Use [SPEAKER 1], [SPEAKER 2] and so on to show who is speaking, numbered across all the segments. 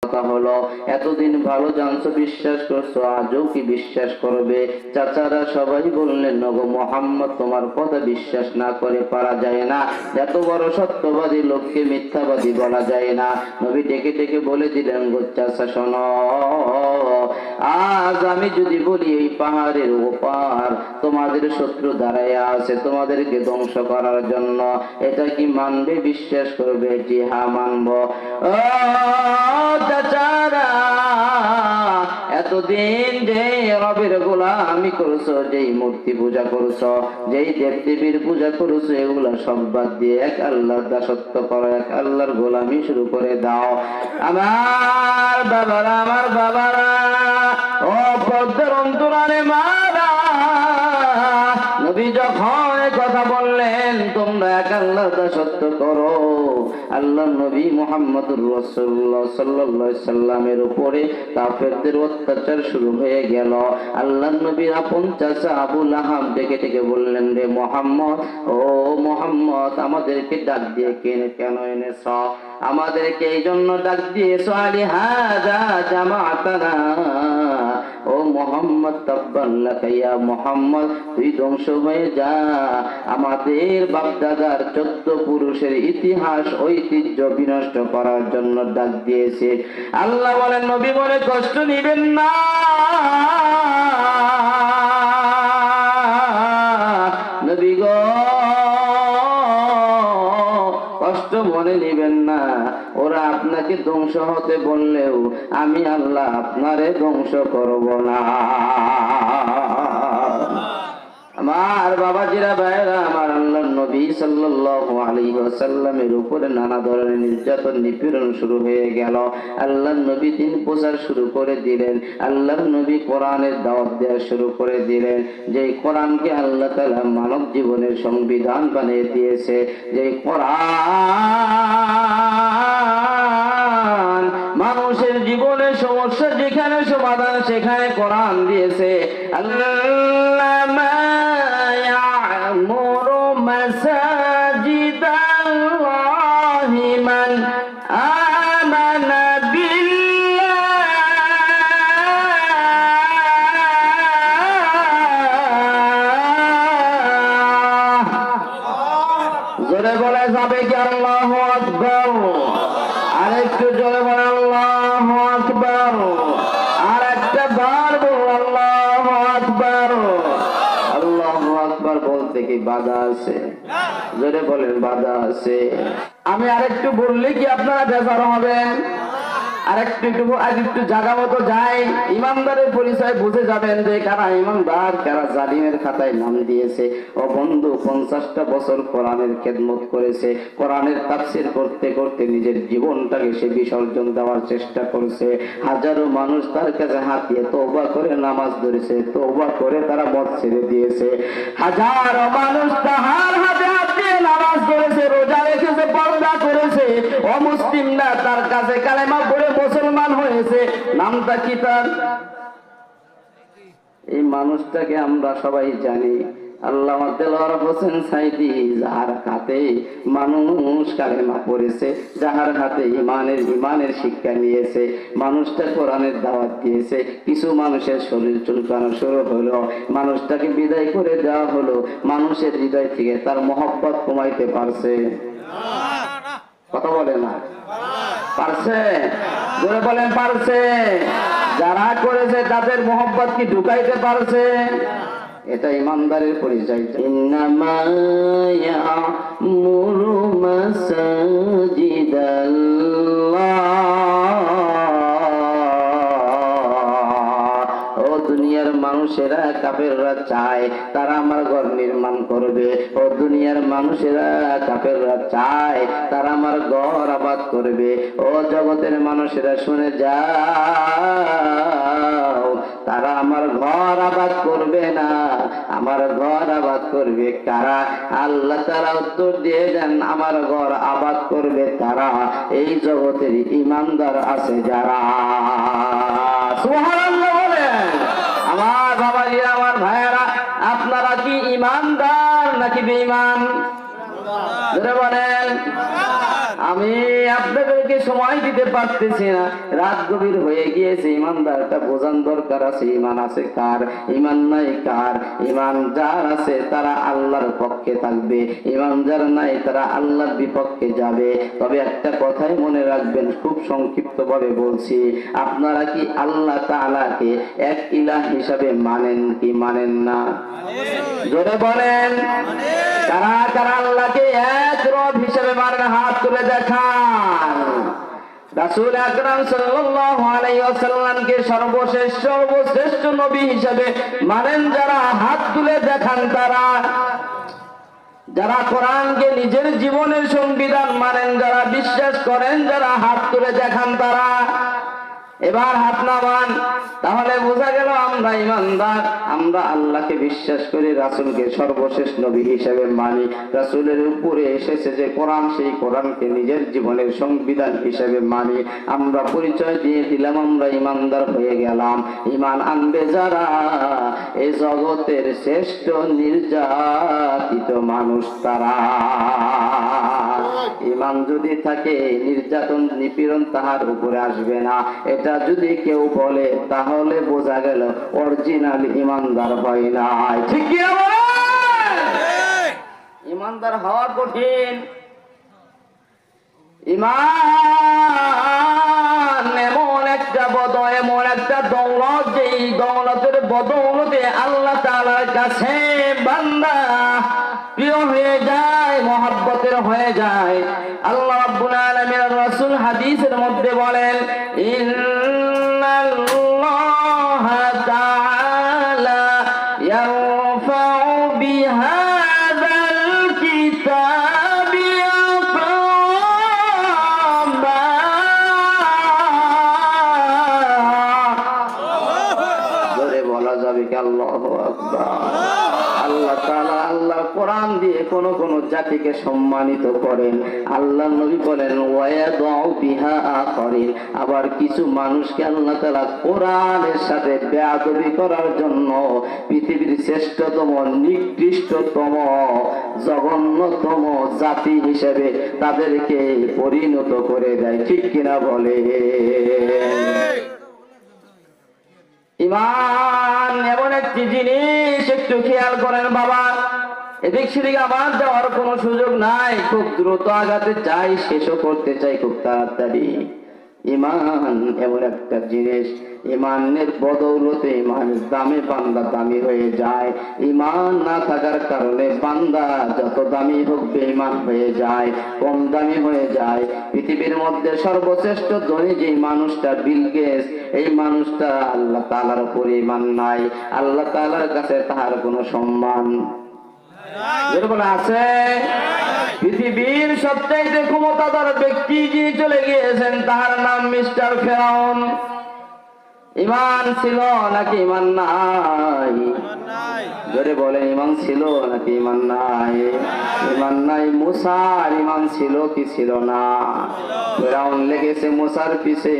[SPEAKER 1] কথা হলো, এতদিন ভালো জানছো, বিশ্বাস করছো, আজও কি বিশ্বাস করবে? চাচারা সবাই বললেন, নগো মুহাম্মদ, তোমার কথা বিশ্বাস না করে পারা যায় না। এত বড় সত্যবাদী লোককে মিথ্যাবাদী বলা যায় না। নবী ডেকে ডেকে বলে দিলেন, গো চাচা শোনো, আজ আমি যদি বলি এই পাহাড়ের ওপার তোমাদের শত্রু দাঁড়ায় আছে তোমাদেরকে ধ্বংস করার জন্য, এটা কি মানবে, বিশ্বাস করবে? জি হ্যাঁ মানব। ও চাচারা, এতদিন যে রবের গোলামি করছো, যেই মূর্তি পূজা করছো, যেই দেবদেবীর পূজা করছো, এগুলা সব বাদ দিয়ে এক আল্লাহর দাসত্ব করো, এক আল্লাহর গোলামি শুরু করে দাও। আমার বাবারা, ও পদ্মের অন্তরালে মারা, নবী যখন কথা বললেন তোমরা এক আল্লাহর দাসত্ব করো, আল্লাহ নবী মুহাম্মদুর রাসূলুল্লাহ সাল্লাল্লাহু আলাইহি সাল্লামের উপরে কাফেরদের অত্যাচার শুরু হয়ে গেল। আল্লাহ নবীর আপন চাচা আবু লাহাব ডেকে ডেকে বললেন, রে মুহাম্মদ, ও মুহাম্মদ, আমাদেরকে ডাক দিয়ে কেন এনেছ? আমাদেরকে এই জন্য ডাক দিয়েছ, আলি হাযা জামাআতানা, ও মুহাম্মদ তাব্বান লাকা ইয়া মুহাম্মদ, তুই ধ্বংস হয়ে যা। আমাদের বাপদাদার 14 পুরুষের ইতিহাস ঐতিহ্য বিনষ্ট করার জন্য ডাক দিয়েছে। আল্লাহ বলেন, নবী বলে কষ্ট নিবেন না, নবী গো কষ্ট মনে নিবেন না। ওরা আপনাকে ধ্বংস হতে বললেও আমি আল্লাহ আপনারে ধ্বংস করব না। আমার বাবাজিরা, ভাইরা আমার, আল্লাহর নবী সাল্লাল্লাহু আলাইহি ওয়াসাল্লামের উপরে নানা ধরনের নির্যাতন নিপীড়ন শুরু হয়ে গেল। আল্লাহর নবী দিন প্রচার শুরু করে দিলেন। আল্লাহর নবী কোরআনের দাওয়াত দেওয়া শুরু করে দিলেন। যে কোরআনকে আল্লাহ তাআলা মানব জীবনের সংবিধান বানিয়ে দিয়েছে, যে কোরআন মানুষের জীবনের সমস্যা যেখানে সমাধান সেখানে কোরআন দিয়েছে। আল্লাহ ইয়ামুরু মাসাজিদাল্লাহি মান আমানা বিল্লাহ। জোরে বলা যাবে কি আল্লাহু আকবার? আরেকটু জোরে বলে আল্লাহু আকবার। আর একটা বার বল আল্লাহু আকবার। আল্লাহু আকবার বলতে কি বাধা আছে? জোরে বলেন বাধা আছে। আমি আরেকটু বললে কি আপনারা বেজার হবেন? আরেকটু জায়গা মতো যাই, ইমানদারের পরিচয় বুঝে যাবেন যে কারা ইমানদার, কারা জালিমের খাতায় নাম দিয়েছে। ও বন্ধু, 50টা বছর কোরআনের খেদমত করেছে, কোরআনের তাফসীর করতে করতে নিজের জীবনটাকে সে বিসর্জন দেওয়ার চেষ্টা করছে। হাজারো মানুষ তার কাছে হাতিয়ে তওবা করে নামাজ ধরেছে, তওবা করে তারা মদ ছেড়ে দিয়েছে। হাজারো মানুষ তাহার হাতে হাতিয়ে নামাজ ধরেছে, রোজা রেখেছে, পর্দা করেছে, অমুসলিমরা তার কাছে কালেমা পড়ে মুসলমান হয়েছে। নামটা কি তার? এই মানুষটাকে আমরা সবাই জানি, আল্লামা দেলোয়ার হোসেন সাইদি, যাহার হাতে মানুষ কালেমা পড়েছে, যাহার হাতে ইমানের শিক্ষা নিয়েছে। মানুষটা কোরআনের দাওয়াত দিয়েছে। কিছু মানুষের শরীর চুলকানো শুরু হলো, মানুষটাকে বিদায় করে দেওয়া হলো। মানুষের হৃদয় থেকে তার মহব্বত কমাইতে পারছে? কথা বলে না, পারছে? জোরে বলেন পারছে? যারা করেছে তাদের মহব্বত কি ঢুকাইতে পারছে? এটা ইমানদারের পরিচয়। ইন্নামা ইয়ামুরু মাসাজিদাল্লাহ। ও দুনিয়ার মানুষেরা, কাফেররা চায় তারা আমার ঘর নির্মাণ করবে। ও দুনিয়ার মানুষেরা, কাফেররা চায় তারা আমার ঘর আবাদ করবে। ও জগতের মানুষেরা শুনে যাও, তারা আমার ঘর আবাদ করবে না। আমার ঘর আবাদ করবে কারা? আল্লাহ তাআলা উত্তর দিয়ে দেন, আমার ঘর আবাদ করবে তারা, এই জগতের ঈমানদার আছে যারা। সুবহানাল্লাহ বলেন। আমার বাবাজিরা, আমার ভাইয়েরা, আপনারা কি ঈমানদার নাকি বেঈমান? বলেন। আমি আপনাদেরকে সময় দিতে পারতেছি না, রাত গভীর হয়ে গিয়েছে। ইমানদারটা বোঝান দরকার আছে, ইমান আছে কার, ইমান নাই কার। ইমান যার আছে তারা আল্লাহর পক্ষে থাকবে, ইমান যার নাই তারা আল্লাহর বিপক্ষে যাবে। তবে একটা কথাই মনে রাখবেন, খুব সংক্ষিপ্ত ভাবে বলছি, আপনারা কি আল্লাহ তাআলাকে এক ইলাহ হিসাবে মানেন কি মানেন না? জোরে বলেন, কারা কারা আল্লাহকে এক রব হিসাবে মানেন? হাত তুলে দেখান। রাসূল আকরাম সাল্লাল্লাহু আলাইহি ওয়াসাল্লামকে সর্বশ্রেষ্ঠ নবী হিসাবে মানেন যারা, হাত তুলে দেখান তারা। যারা কোরআনকে নিজের জীবনের সংবিধান মানেন, যারা বিশ্বাস করেন, যারা হাত তুলে দেখান তারা। এবার হাত নামান। তাহলে বোঝা গেল আমরা ইমানদার, আমরা আল্লাহকে বিশ্বাস করি, রাসূলকে সর্বশেষ নবী হিসেবে মানি। রাসূলের উপরে এসেছে যে কোরআন, সেই কোরআনকে নিজের জীবনের সংবিধান হিসেবে মানি। আমরা পরিচয় দিয়ে দিলাম, আমরা ইমানদার হয়ে গেলাম। ঈমান আনবে যারা, এই জগতের শ্রেষ্ঠ নির্যাতিত মানুষ তারা। ঈমান যদি থাকে, নির্যাতন নিপীড়ন তাহার উপরে আসবে না। এটা যদি কেউ বলে তাহলে বোঝা গেল অরিজিনাল ইমানদার হয় না। ঠিক কি না বলেন? ইমানদার হওয়া কঠিন। ঈমান এমন একটা এমন একটা দৌলত, যেই দৌলতের বদৌলতে আল্লাহ তাআলার কাছে বান্দা প্রিয় হয়ে যায়, মহব্বতের হয়ে যায়। আল্লাহ রাব্বুল আলামিন রাসূল হাদিসের মধ্যে বলেন, ইন্নাল্লাহা তাআলা ইয়ারফাউ বিহাযাল কিতাবি আকওয়ামা। জোরে বলা যাবে কি আল্লাহু আকবার? আল্লাহ তাআলা আল্লাহ কোরআন দিয়ে কোন কোন জাতিকে সম্মানিত করেন। আল্লাহ নবী বলেন, ওয়ায়াদউ বিহা আখরিন। আবার কিছু মানুষকে আল্লাহ তাআলা কোরআনের সাথে বেয়াদবি করার জন্য পৃথিবীর শ্রেষ্ঠতম, নিকৃষ্টতম, জঘন্যতম জাতি হিসেবে তাদেরকে পরিণত করে দেয়। ঠিক কিনা বলে? ঈমান এমন একটি জিনিস, একটু খেয়াল করেন বাবা। এদিক সেদিক আমার যাওয়ার কোনো সুযোগ নাই, খুব দ্রুত আগাতে চাই, শেষও করতে চাই খুব তাড়াতাড়ি। ঈমান এমন একটা জিনিস, ঈমানের বদৌলতে, ঈমানের দামে বান্দা দামি হয়ে যায়। ঈমান না থাকার কারণে বান্দা যত দামি হোক বেঈমান হয়ে যায়, কম দামি হয়ে যায়। পৃথিবীর মধ্যে সর্বশ্রেষ্ঠ ধনী যে মানুষটা, বিল গেটস, এই মানুষটা আল্লাহ তাআলার উপরে ঈমান নাই। আল্লাহ তাআলার কাছে তাহার কোনো সম্মান যেরকম আছে। পৃথিবীর সবচাইতে ক্ষমতাধর ব্যক্তি যিনি চলে গিয়েছেন, তাহার নাম মিস্টার ফেরাউন। ঈমান ছিল নাকি ঈমান নাই? জোরে বলে, ঈমান ছিল নাকি ঈমান নাই? ঈমান নাই। মুসার ঈমান ছিল কি ছিল না? ফেরাউন লেগেছে মুসার পিছে।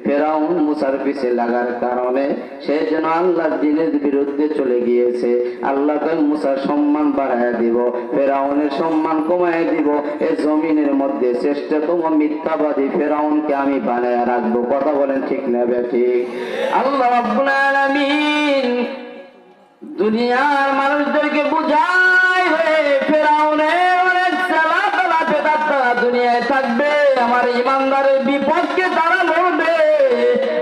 [SPEAKER 1] ফেরাউন মুসার পিছে লাগার কারণে সে যেন আল্লাহর দ্বীনের বিরুদ্ধে চলে গিয়েছে। আল্লাহ তাই মুসার সম্মান বাড়াইয়া দিব, ফেরাউনের সম্মান কমাইয়া দিব। এই জমিনের মধ্যে শ্রেষ্ঠতম মিথ্যাবাদী ফেরাউনকে আমি বানাইয়া রাখবো। কথা বলেন ঠিক না ঠিক? আল্লাহ রাব্বুল আলামিন দুনিয়ার মানুষদেরকে বুঝায়, ফেরাউনের অনেক চালাক পেতারা দুনিয়ায় থাকবে, আমার ইমানদারের বিপক্ষে তারা লড়বে।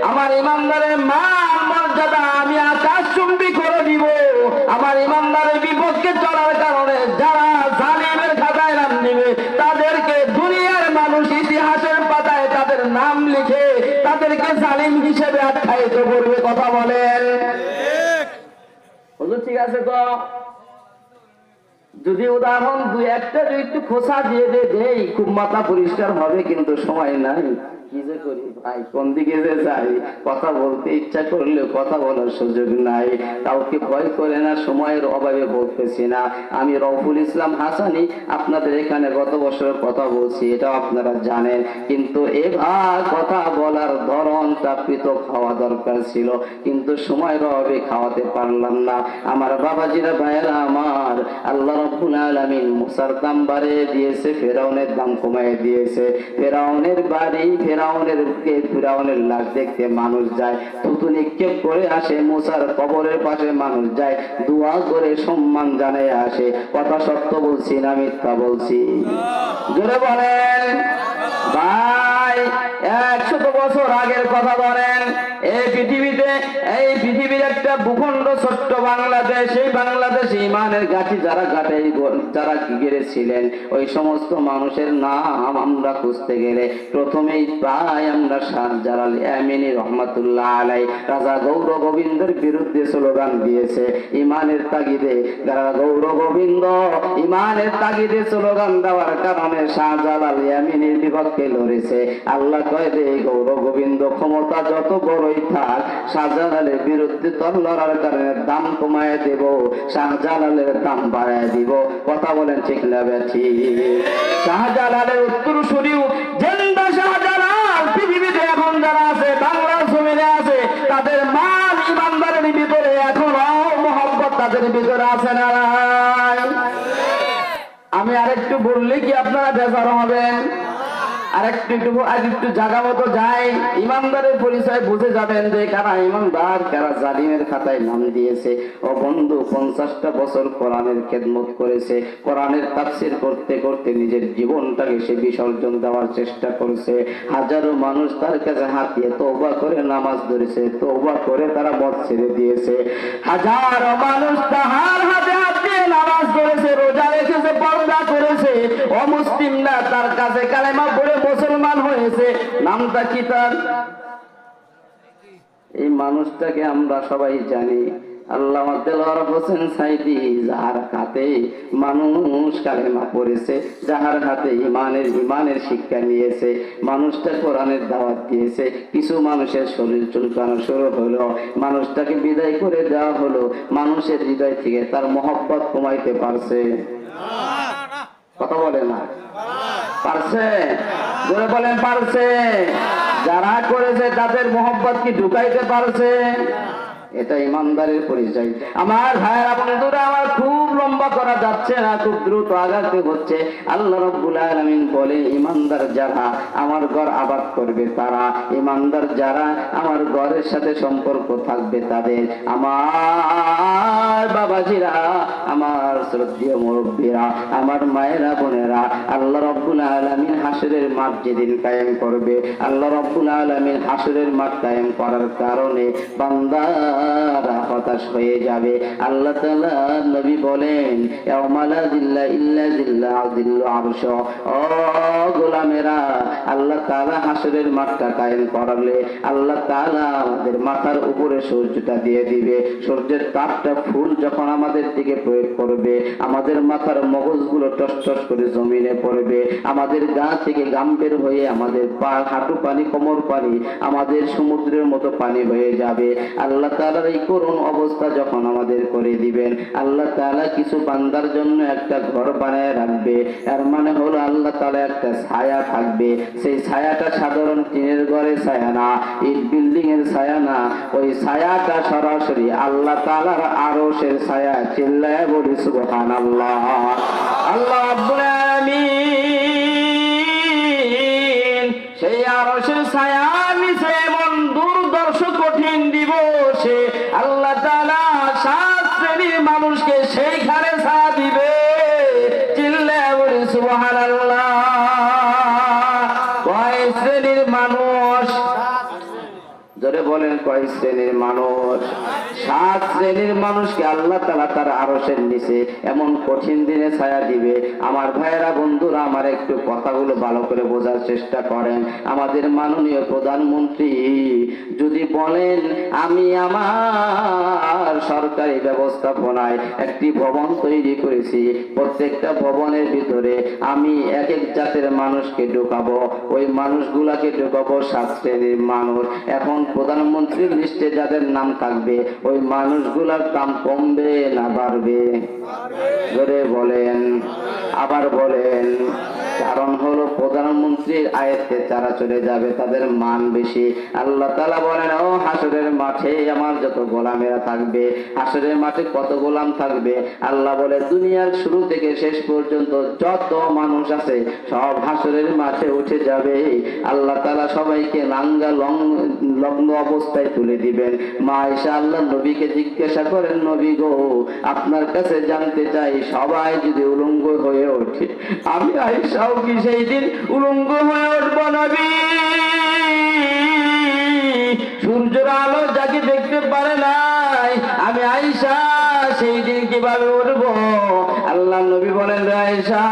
[SPEAKER 1] আমার ইমানদারের মান মর্যাদা আমি আকাশচুম্বী করে দিব। আমার ইমানদারের বিপক্ষে চলার কারণে যারা জালিমের খাতায় নাম নিবে, তাদেরকে দুনিয়ার মানুষ ইতিহাসের পাতায় তাদের নাম লিখে তাদেরকে জালিম হিসেবে আখ্যায়িত করবে। কথা বলেন হুজুর? ঠিক আছে তো, যদি উদাহরণ দুই একটা একটু খোসা দিয়ে দেই, খুব মাথা পরিষ্কার হবে, কিন্তু সময় নাই। কি যে করি ভাই, কোন দিকে যে যাই, কথা বলতে ইচ্ছা করলেও কথা বলার সুযোগ নাই। কাউকে ভয় করে না, সময়ের অভাবে বলতেছি না। আমি রফুল ইসলাম হাসানি আপনাদের এখানে গত বছরের কথা বলছি, এটাও আপনারা জানেন। কিন্তু এবার কথা বলার ধরন ঘন্টা পৃথক খাওয়া দরকার ছিল, কিন্তু সময়ের অভাবে খাওয়াতে পারলাম না। আমার বাবাজিরা, ভাইয়েরা আমার, আল্লাহ রাব্বুল আলামিন মুসার দাম বাড়িয়ে দিয়েছে, ফেরাউনের দাম কমিয়ে দিয়েছে। ফেরাউনের বাড়ি, ফেরাউনের লাশ দেখতে মানুষ যায়, থুতু নিক্ষেপ করে আসে, মুসার কবরের পাশে মানুষ যায়, দোয়া করে সম্মান জানায় আসে। কথা সত্য বলছি না মিথ্যা বলছি? জোরে বলেন ভাই। 100 বছর আগের কথা বলেন। এই পৃথিবীর একটা ভূখণ্ড ছোট্ট বাংলাদেশ, এই বাংলাদেশে ইমানের গাছি যারা গেড়েছিলেন, ওই সমস্ত মানুষের নাম আমরা খুঁজতে গেলে প্রথমেই পাই আমরা শাহজালাল ইয়ামানি রহমাতুল্লাহ আলাই। রাজা গৌর গোবিন্দের বিরুদ্ধে স্লোগান দিয়েছে ইমানের তাগিদে। গৌর গোবিন্দ ইমানের তাগিদে স্লোগান দেওয়ার কারণে শাহজালাল ইয়ামানির বিপক্ষে লড়েছে। আল্লাহ কয় রে গৌর গোবিন্দ, ক্ষমতা যত বড়ই থাক, শাহজালালের বিরুদ্ধে তোর লড়ার কারণে দাম কমায় দেব, শাহজালালের দাম বাড়ায় দিব। কথা বলেন ঠিক না বেঠি? শাহজালালের উত্তরসূরি জেন্দা শাহজালাল পৃথিবীতে এখন যারা আছে, বাংলার জমিনে আছে, তাদের মান ইমানদারের ভিতরে এখনো মহব্বত তাদের ভিতরে আছে না? আমি আরেকটু বললে কি আপনারা বেজার হবেন? আরেকটু জায়গা মতো যাই, ইমানদারের পরিচয় বুঝে যাবেন যে কারা ইমানদার, কারা জালিমের খাতায় নাম দিয়েছে। ও বন্ধু, 50টা বছর কোরআনের খেদমত করেছে, কোরআনের তাফসীর করতে করতে নিজের জীবনটাকে সে বিসর্জন দেওয়ার চেষ্টা করেছে। হাজারো মানুষ তার কাছে হাতিয়ে তওবা করে নামাজ ধরেছে, তওবা করে তারা মদ ছেড়ে দিয়েছে। হাজারো মানুষ তাহার হাতে হাতে নামাজ ধরেছে, রোজা রেখেছে, পর্দা করেছে। অমুসলিমরা তার কাছে কালেমা পড়ে মুসলমান হয়েছে। নামটা কি তার? এই মানুষটাকে আমরা সবাই জানি, আল্লামা দেলোয়ার হোসেন সাইদি, যাহার হাতে মানুষ কালেমা পড়েছে, যাহার হাতে ইমানের শিক্ষা নিয়েছে। মানুষটা কোরআনের দাওয়াত দিয়েছে। কিছু মানুষের শরীর চুলকানো শুরু হলো, মানুষটাকে বিদায় করে দেওয়া হলো। মানুষের হৃদয় থেকে তার মহব্বত কমাইতে পারছে? কথা বলে না? পারছে? জোরে বলেন পারছে? যারা করেছে তাদের মহব্বত কি ঢুকাইতে পারছে? এটা ইমানদারের পরিচয়। আমার ভাইয়েরা বন্ধুরা, আমার খুব লম্বা করা যাচ্ছে না, খুব দ্রুত আগাতে হচ্ছে। আল্লাহ রাব্বুল আলামিন বলে, ইমানদার যারা আমার ঘর আবাদ করবে তারা, ইমানদার যারা আমার ঘরের সাথে সম্পর্ক থাকবে তাদের। আমার বাবাজিরা, আমার শ্রদ্ধেয় মুরব্বীরা, আমার মায়েরা বোনেরা, আল্লাহ রাব্বুল আলামিন হাসরের মাঠ যেদিন কায়েম করবে, আল্লাহ রাব্বুল আলামিন হাসরের মাঠ কায়েম করার কারণে বান্দা হতাশ হয়ে যাবে। আল্লাহ তাআলা নবী বলেন, ইয়াউমা লা যিল্লা ইল্লা যিল্লা যিল্লু আরশ। ও গোলামেরা, আল্লাহ তাআলা হাসরের মাঠটা কায়েম করালে আল্লাহ তাআলা আমাদের মাথার উপরে সূর্যটা দিয়ে দিবে। সূর্যের তাপটা ফুল যখন আমাদের দিকে প্রয়োগ করবে, আমাদের মাথার মগজগুলো টস টস করে জমিনে পড়বে, আমাদের গা থেকে ঘাম বের হয়ে আমাদের পা, হাঁটু পানি, কোমর পানি, আমাদের সমুদ্রের মতো পানি হয়ে যাবে। আল্লাহ তাআলার এই করুণ অবস্থা যখন আমাদের করে দিবেন, আল্লাহ তাআলা কিছু বান্দার জন্য একটা ঘর বানায় রাখবে। এর মানে হলো আল্লাহ তাআলা একটা ছায়া থাকবে। সেই ছায়াটা সাধারণ টিনের ঘরের ছায়া না, ইট বিল্ডিং এর ছায়া না, ওই ছায়াটা সরাসরি আল্লাহ তাআলার আরশের ছায়া। চিল্লায় বলি সুবহানাল্লাহ। আল্লাহ রাব্বুল আলামিন সেই আরশের ছায়া নিচে এমন দুর্দর্শ কঠিন দিবসে আল্লাহ তাআলা 7 শ্রেণীর মানুষকে সেইখানে ছায়া দিবে। চিল্লায় বলি সুবহানাল্লাহ। কয় শ্রেণীর মানুষ? জোরে বলেন, কয় শ্রেণীর মানুষ? 7 শ্রেণীর মানুষকে আল্লাহ তাআলা তার আরশের নিচে এমন কঠিন দিনে ছায়া দিবে। আমার ভাইয়েরা বন্ধুরা, আমার একটু কথাগুলো ভালো করে বোঝার চেষ্টা করেন। আমাদের মাননীয় প্রধানমন্ত্রী যদি বলেন, আমি আমার সরকারি ব্যবস্থাপনায় একটি ভবন তৈরি করেছি, প্রত্যেকটা ভবনের ভিতরে আমি এক এক জাতের মানুষকে ঢোকাবো, ওই মানুষগুলাকে ঢোকাবো 7 শ্রেণীর মানুষ। এখন প্রধানমন্ত্রীর লিস্টে যাদের নাম থাকবে, ওই মানুষগুলার দাম কমবে না বাড়বে? জোরে বলেন, আবার বলেন। কারণ হলো প্রধানমন্ত্রীর আয়াতে যারা চলে যাবে তাদের মান বেশি। আল্লাহ তাআলা বলেন, ও হাসরের মাঠে আমার যত গোলামেরা থাকবে, হাসরের মাঠে কত গোলাম থাকবে? আল্লাহ বলে দুনিয়ার শুরু থেকে শেষ পর্যন্ত যত মানুষ আছে সব হাসরের মাঠে উঠে যাবে। আল্লাহ তাআলা সবাইকে নাঙ্গা লগ্ন অবস্থায় তুলে দিবেন। মা আয়েশা আল্লাহ নবীকে জিজ্ঞাসা করেন, নবী গো, আপনার কাছে জানতে চাই সবাই যদি উলঙ্গ হয়ে ওঠে, আমি আয়েশাও কি সেই দিন উলঙ্গ হয়ে উঠবো নবী? সূর্যের আলো যাকে দেখতে পারে নাই, আমি আয়েশা সেই দিন কিভাবে উঠবো? আল্লাহ নবী বলেন, আয়েশা,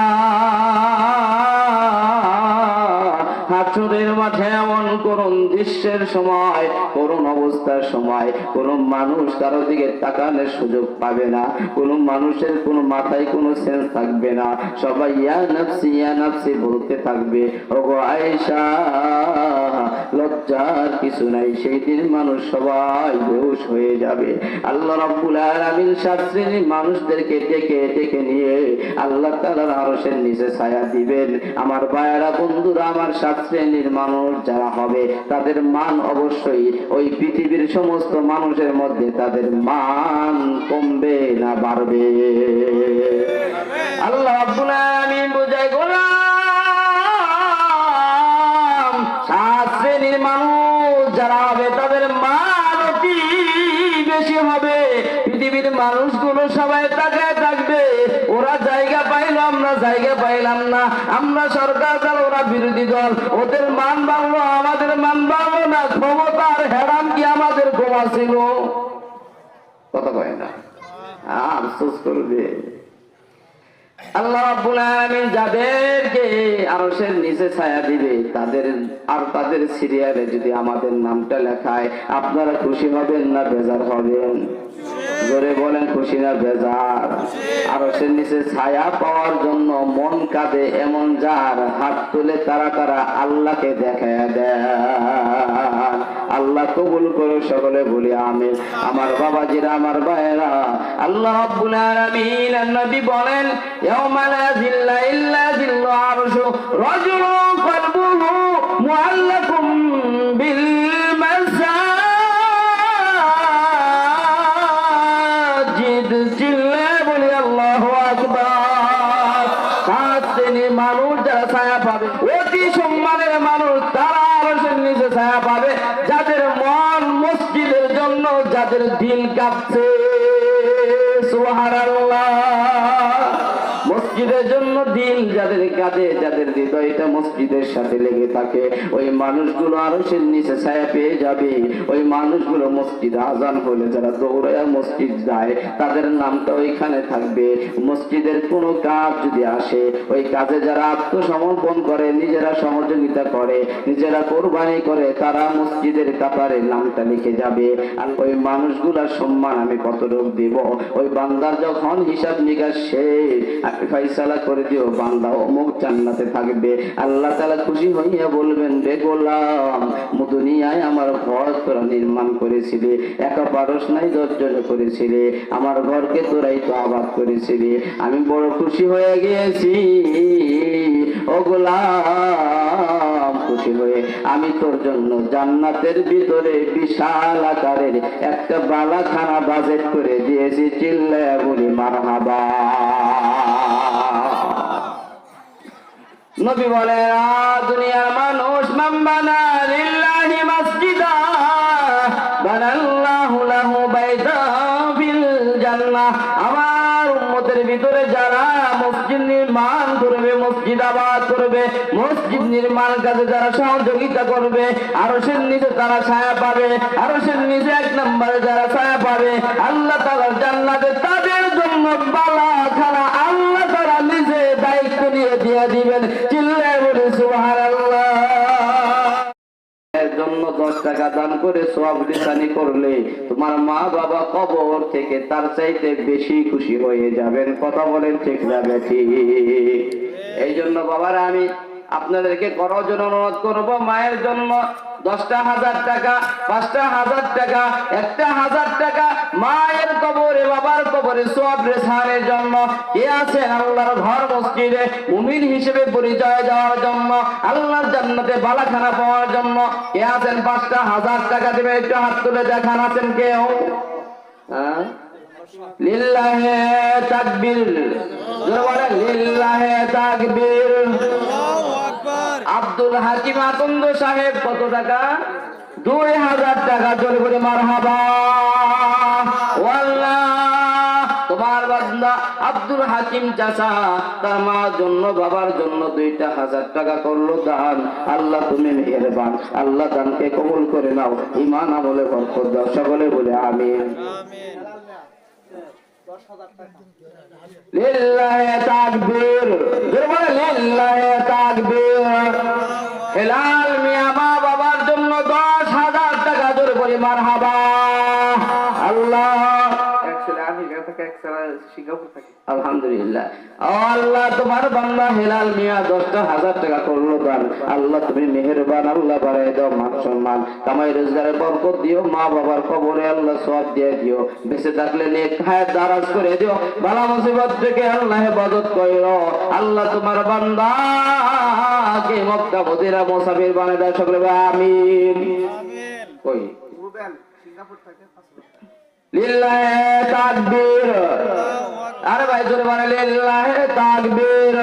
[SPEAKER 1] হাসরের মাঠে এমন করুণ দৃশ্যের সময়, করুণ অবস্থার সময় কোনো মানুষ কারো দিকে তাকানোর সুযোগ পাবে না, কোনো মানুষের কোনো মাথায় কোনো সেন্স থাকবে না, সবাই ইয়া নাফসি বলতে থাকবে। ওগো আয়েশা, লজ্জার কিছু নাই, সেই দিন মানুষ সবাই বেহুশ হয়ে যাবে। আল্লাহ রাব্বুল আলামিন সাত শ্রেণীর মানুষদেরকে ডেকে ডেকে নিয়ে আল্লাহ তাআলার আরশের নিচে ছায়া দিবেন। আমার ভাইয়েরা, বন্ধুরা, আমার সাত শ্রেণীর মানুষ যারা হবে তাদের মান অবশ্যই ওই পৃথিবীর সমস্ত মানুষের মধ্যে তাদের মান কমবে না বাড়বে? আল্লাহ রাব্বুল আলামিন বোঝায়, গোলাম সাত শ্রেণীর মানুষ যারা হবে তাদের মান অতি বেশি হবে। পৃথিবীর মানুষগুলো সবাই তাকায় থাকবে, ওরা জায়গা পাইল, আমরা জায়গা পাইলাম না, আমরা সরকার দল, ওরা বিরোধী দল, ওদের মান বাড়লো, আমাদের মান বাড়লো না। ক্ষমতার হেরাম কি আমাদের কমা ছিল? কথা কয় না, আফসোস করবে। আল্লাহ রাব্বুল আলামিন যাদেরকে আরশের নিচে ছায়া দিবে তাদের সিরিয়ালে যদি আমাদের নামটা লেখায়, আপনারা খুশি হবেন না বেজার হবেন? জোরে বলেন, খুশি না বেজার? আরশের নিচে ছায়া পাওয়ার জন্য মন কাঁদে এমন যার, হাত তুলে তারা আল্লাহকে দেখায় দেয়। আল্লাহ কবুল করো, সকলে বলি আমিন। আমার বাবাজিরা, আমার ভাইয়েরা, আল্লাহ রাব্বুল আলামিন নবী বলেন, ইয়াউমা লা জিল্লা ইল্লা জিল্লু আরশু রাজুলুন কলবুহু মুআল্লাকুম বিল মাসাজিদ। চিল্লে বলি আল্লাহু আকবার। সাত শ্রেণীর মানুষ যারা ছায়া পাবে, অতি সম্মানের মানুষ, তারা আরশের নিচে ছায়া পাবে, যাদের মন মসজিদের জন্য, যাদের দিল কাঁপছে। সুবহানাল্লাহ। মসজিদের জন্য দিল যাদের কাঁদে, যাদের হৃদয়টা মসজিদের সাথে লেগে থাকে, ওই মানুষগুলো আরশের নিচে ছায়া পেয়ে যাবে। ওই মানুষগুলো মসজিদ আজান হলে যারা দৌড়ায় মসজিদ যায়, তাদের নামটা ওইখানে থাকবে। মসজিদের কোনো কাজ যদি আসে, ওই কাজে যারা আত্মসমর্পণ করে, নিজেরা সহযোগিতা করে, নিজেরা কোরবানি করে, তারা মসজিদের কাতারে নামটা লিখে যাবে। আর ওই মানুষগুলোর সম্মান আমি কতটুকু দিব? ওই বান্দার যখন হিসাব নিকাশ শেষ, ফাইসালা করে দিও, বান্দা অমুক জান্নাতে থাকবে। আল্লাহ তাআলা খুশি হইয়া বলবেন, রে গোলাম, দুনিয়ায় আমার ঘর তোরা নির্মাণ করেছিলি, একা পারস নাই, 10 জন করেছিলি, আমার ঘরকে তোরাই তো আবাদ করেছিলি, আমি বড় খুশি হয়ে গিয়েছি। ও গোলাম, খুশি হয়ে আমি তোর জন্য জান্নাতের ভিতরে বিশাল আকারের একটা বালাখানা বাজেট করে দিয়েছি। চিল্লায়া বলি মারহাবা। নবী বলে, দুনিয়ার মানুষ, মান বানা লিল্লাহি মাসজিদা বানাল্লাহু লাহু বাইতান ফিল জান্নাহ। আমার উম্মতের ভিতরে যারা মসজিদ নির্মাণ করবে, মসজিদ আবাদ করবে, মসজিদ নির্মাণ কাজে যারা সহযোগিতা করবে, আরশের নিচে তারা ছায়া পাবে। আরশের নিচে 1 নম্বরে যারা ছায়া পাবে আল্লাহ তাআলার জান্নাতে, তাদের জন্য বালাখানা আল্লাহ তাআলা নিজে দায়িত্ব নিয়ে দিয়ে দিবেন। চিল্লায় বলে সুবহানাল্লাহ। এর জন্য 10 টাকা দান করে সওয়াব লিসানি করলে তোমার মা বাবা কবর থেকে তার চাইতে বেশি খুশি হয়ে যাবেন। কথা বলেন ঠিক না বেঠিক? এই জন্য বাবারা, আমি আপনাদেরকে করার জন্য অনুরোধ করব, মায়ের জন্য 10,000 টাকা, 5,000 টাকা, 1,000 টাকা মায়ের কবরে বাবার কবরে সওয়াব রেসানের জন্য। কে আছেন আল্লাহর ঘর মসজিদে মুমিন হিসেবে পরিচয় দেওয়ার জন্য, আল্লাহর জান্নাতে বালাখানা পাওয়ার জন্য কে আছেন 5,000 টাকা দেবে? একটু হাত তুলে দেখান, আছেন কেউ? হ্যাঁ, লিল্লাহে তাকবীর, জোরে বলেন লিল্লাহে তাকবীর। আব্দুল হাকিম আকন্দ সাহেব কত টাকা? 2,000 টাকা। জোরে বলে মারহাবা। ওয়াল্লাহ, তোমার বান্দা আব্দুল হাকিম চাচা তার মার জন্য বাবার জন্য 2,000 টাকা করলো দান। আল্লাহ তুমি মেহেরবান, আল্লাহ দানকে কবুল করে নাও, ঈমান আমলে বরকত দাও। সকলে বলে আমিন। লিল্লাহে তাকবীর, জোরে বলে লিল্লাহে তাকবীর। হেলাল মিয়া মা বাবার জন্য 10,000 টাকা। জোরে বলে মারহাবা। আল্লাহ, আলহামদুলিল্লাহ। আল্লাহ তোমার বান্দা হেলাল মিয়া 10,000 টাকা করলো দান। আল্লাহ তুমি মেহেরবান, আল্লাহ বাড়াই দাও মান সম্মান, কামাই রোজগারে বরকত দিও, মা বাবার কবরে আল্লাহ সওয়াব দিয়ে দিও, বেঁচে থাকলে নেক হায়াত দারাজ করে দিও, বালা মুসিবত থেকে আল্লাহ হেফাজত কইরো। আল্লাহ তোমার বান্দাকে মক্কা মদিনা মুসাফির বানাই দাও। সকলে আমিন। কই লিল্লাহে তাকবীর। আরে ভাই জোরে বলে লিল্লাহে তাকবীর।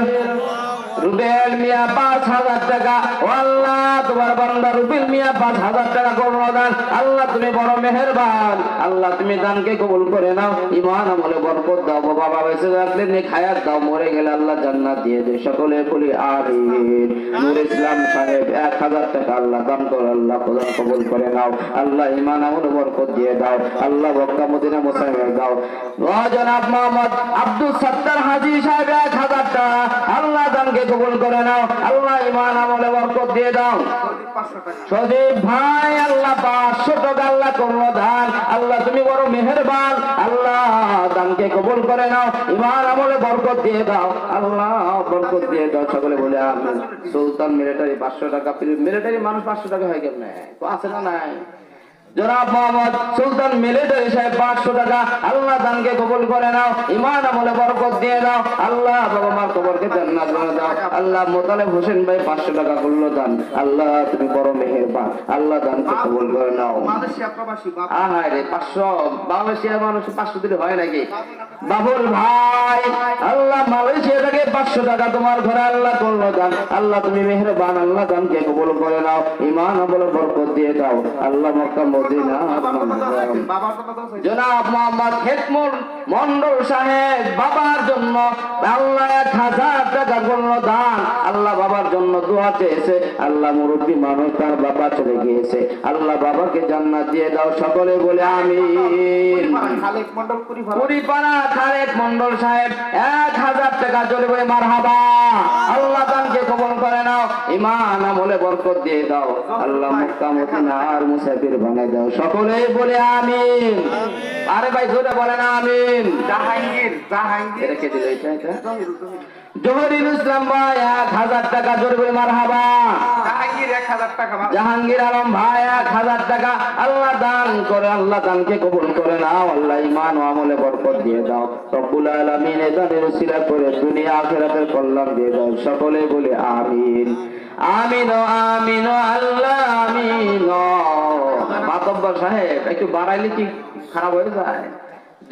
[SPEAKER 1] রুবেল মিয়া 5,000 টাকা। আল্লাহ তোমার বান্দা রুবেল মিয়া 5,000 টাকা করলো দান। আল্লাহ তুমি বড় মেহেরবান, আল্লাহ তুমি দানকে কবুল করে নাও, ঈমান আমলে বরকত দাও, বাবা বেঁচে থাকলে নেক হায়াত দাও, মরে গেলে আল্লাহ জান্নাত দিয়ে দে। সকলে বলি আমিন। নূর ইসলাম সাহেব 1,000 টাকা আল্লাহ দান করো, আল্লাহ খোদা কবুল করে নাও, আল্লাহ ঈমান আমলে বরকত দিয়ে দাও, আল্লাহ মক্কা মদিনা মুসাফির দাও। জনাব মোহাম্মদ আব্দুল সত্তার হাজী সাহেব 1,000 টাকা। আল্লাহ দানকে কবুল করে নাও, আল্লাহ ঈমান আমলে বরকত দিয়ে দাও। সজীব ভাই আল্লাহ 500 টাকা আল্লাহ করলো দান। আল্লাহ তুমি বড় মেহেরবান, আল্লাহ দানকে কবুল করে নাও, ঈমান আমলে বরকত দিয়ে দাও, আল্লাহ বরকত দিয়ে দাও। সকলে বলে আমিন। সুলতান মিলিটারি 500 টাকা। মিলিটারি মানুষ 500 টাকা হয় কেমনে? আছে না নাই? জনাব মোহাম্মদ সুলতান মিলিটারি সাহেব 500 টাকা। আল্লাহ দানকে কবুল করে নাও, ঈমান আমলে বরকত দিয়ে দাও, আল্লাহ বাবা মার কবরকে জান্নাত বানিয়ে দাও। আল্লাহ মোতালেব হোসেন ভাই 500 টাকা করলো দান। আল্লাহ তুমি বড় মেহেরবান, আল্লাহ দানকে কবুল করে নাও। মালয়েশিয়া প্রবাসী আহারে 500 মালয়েশিয়ার মানুষ 500 দিলে হয় নাকি? বাবুল ভাই আল্লাহ মালয়েশিয়া থেকে 500 টাকা তোমার ঘরে আল্লাহ করলো দান। আল্লাহ তুমি মেহেরবান, আল্লাহ দানকে কবুল করে নাও, ঈমান আমলে বরকত দিয়ে দাও, আল্লাহ মক্কা মদিনা। জনাব মোহাম্মদ হেকমুল মন্ডল সাহেব বাবার জন্য আল্লাহ 1,000 টাকা করলো দান। আল্লাহ বাবার জন্য দোয়া চেয়েছে, আল্লাহ মুরব্বী মানুষ তার বাবা চলে গিয়েছে, আল্লাহ বাবাকে জান্নাত দিয়ে দাও। সকলে বলে আমিন। পুরিপাড়া খালেক মন্ডল সাহেব 1,000 টাকা। চলে বলে মারহাবা। আল্লাহ দানকে কবুল করে নাও, ঈমান আমলে বরকত দিয়ে দাও, আল্লাহ মক্কা মদিনা আর মুসাফির বানাই দাও। সকলে বলে আমিন। আরে ভাই জোরে বলেন আমিন। জাহাঙ্গীর রেখে দিল এটা জহিরুল ইসলাম ভাই 1,000 টাকা। জোরে বলে মারহাবা। জাহাঙ্গীর আলম ভাই 1,000 টাকা। আল্লাহ দান করে, আল্লাহ দানকে কবুল করে নাও, আল্লাহ ঈমান ও আমলে বরকত দিয়ে দাও। রব্বুল আলামিন এদের উসিলা করে দুনিয়া আখিরাতের কল্যাণ দিয়ে দাও। সকলে বলে আমিন। আমিন আমিন আল্লাহ আমিন। মাতব্বর সাহেব একটু বাড়াইলে কি খারাপ হয়ে যায়?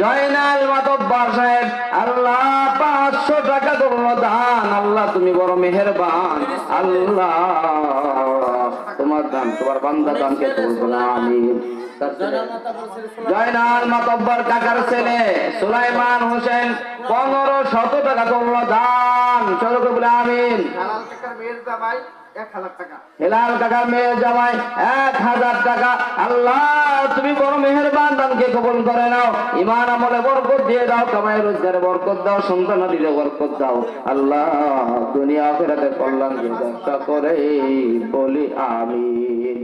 [SPEAKER 1] জয়নাল মাতব্বর সাহেব আল্লাহ 500 টাকা করলো দান। আল্লাহ তুমি বড় মেহেরবান, আল্লাহ তোমার দান, তোমার বান্দা দানকে কবুল করো আমিন। জয়নাল মাতব্বর কাকার ছেলে সুলাইমান হোসেন 1,500 টাকা করলো দান। সকলে বলে আমিন। হেলাল কাকার মেয়ের জামাই 1,000 টাকা। আল্লাহ তুমি বড় মেহেরবান, দানকে কবুল করে নাও, ঈমান আমলে বরকত দিয়ে দাও, কামাই রোজগারে বরকত দাও, সন্তান দিলে বরকত দাও, আল্লাহ দুনিয়া আখিরাতে কল্যাণ দিয়ে দাও। সকলে বলি আমিন।